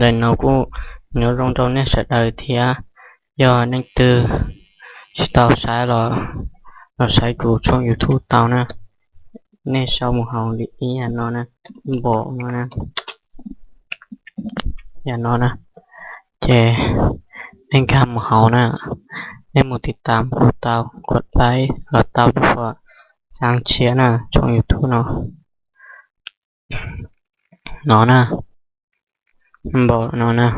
Đời nào cũng nhớ rong rong nét sợ đời thì do nên từ tao sai rồi nó sai của trong YouTube tao nè nên sau một hồng đi ý nó nè bộ nó nè nó nè chè nên cam một hồng nè nên mộtติดตามcủa taoกดไลค์แล้วtaoด้วยsang chia nè trong YouTube nó nè bộ nó nè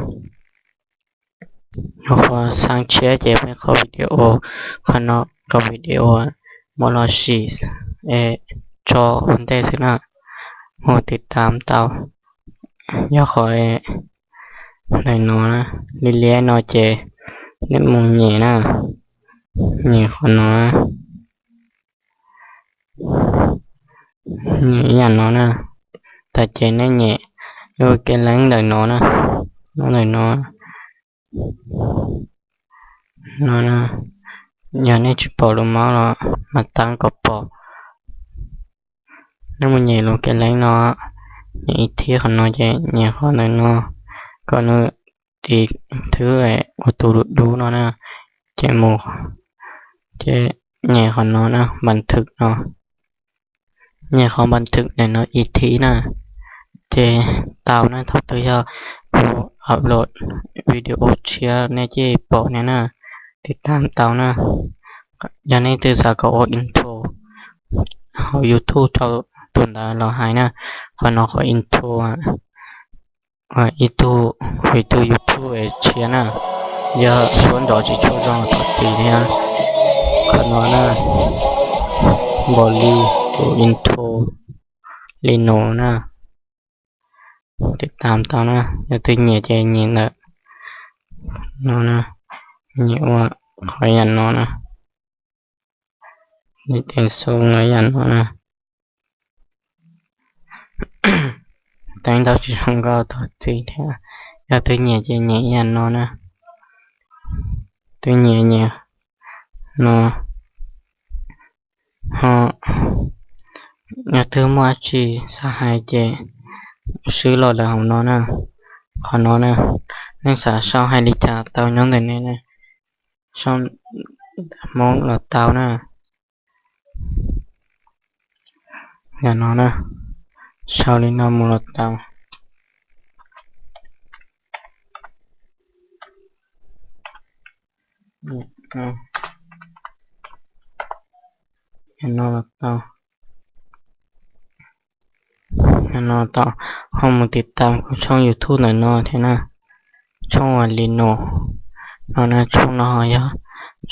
nó có sang chia chế với có video còn nó có video một lo xì cho vấn đề thế nào mộtติดตามเตาย่อคอยในน้อนะลิเลียนอเจนี่มุงเหน่นะเหน่คนน้อเหน่ยันน้อนะแต่เจนี่เหน่ดูเกล้งเดินน้อนะน้อเดินน้อน้อนะยันนี่จะปอลงมาแล้วมาตั้งกับปอนี่มุงเหน่ดูเกล้งน้ออีที่คนน้อเจเหน่คนเดินน้อก็นึกตีถือวัตถุดูน้อนะเจมูเจเหน่คนน้อนะบันทึกน้อเหน่เขาบันทึกในน้ออีที่นะเจตาวนะทับตัวย่ออัพโหลดวิดีโอเชียร์ในเจปอเนี่ยนะติดตามตาวนะยันในตัวสากออินโทรเขา YouTube เท่าตุนดาเราหายนะเขาน้อเขาอินโทรitu YouTube chia na giờ xuống đó chỉ cho rằng thật thì nha còn nó na boli của intro lino na ติดตามตอนนะจะตึงเหนียใจเหนียนะnóนะเหนียว่าขอยันnóนะนี่แต่งทรงขอยันnóนะđánh đâu chỉ không có thôi thì thế giờ tôi nhẹ chỉ nhẹ nhàng nó nè tôi nhẹ nhẹ nó họ nhà thứ mà chỉ sa hai chếซื้อหลอดแล้วของnó nè còn nó nè nên xả sau hai lít trà tao nhóm người này nè xong món là tao nè nhà nó nè sau lên nó một lọt tàu nó lọt tàu nó tàu không mộtติดตามcủaช่อง YouTube này nó thế nàoช่องว่าลิโนnóนะช่องnó ya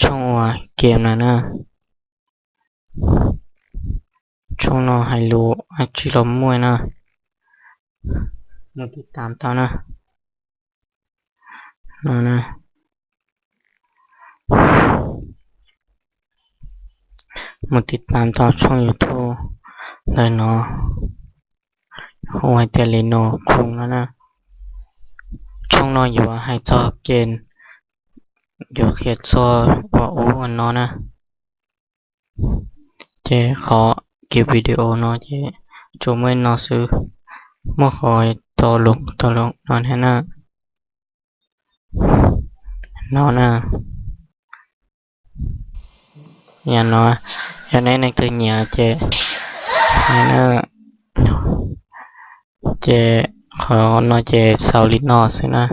ช่องว่าเกมนะนะช่องเราให้รู้อาชีพเรามวยนะมาติดตามตอนนะนะมาติดตามตอนช่อง YouTube เลยเนาะหัวเตลิโนคงนะช่องเราอยู่ให้จอเกณฑ์อยู่เขตจอว่าโอ้วันนอนะเจขอเก็บวิดีโอเนาะเจจงไม่นอซื้อเมื่อคอยต่อลงนอนให้หน้านอนนะอย่านอนอย่าในในตัวเหนียเจให้หน้าเจขอนอเจเซาลินอสินะ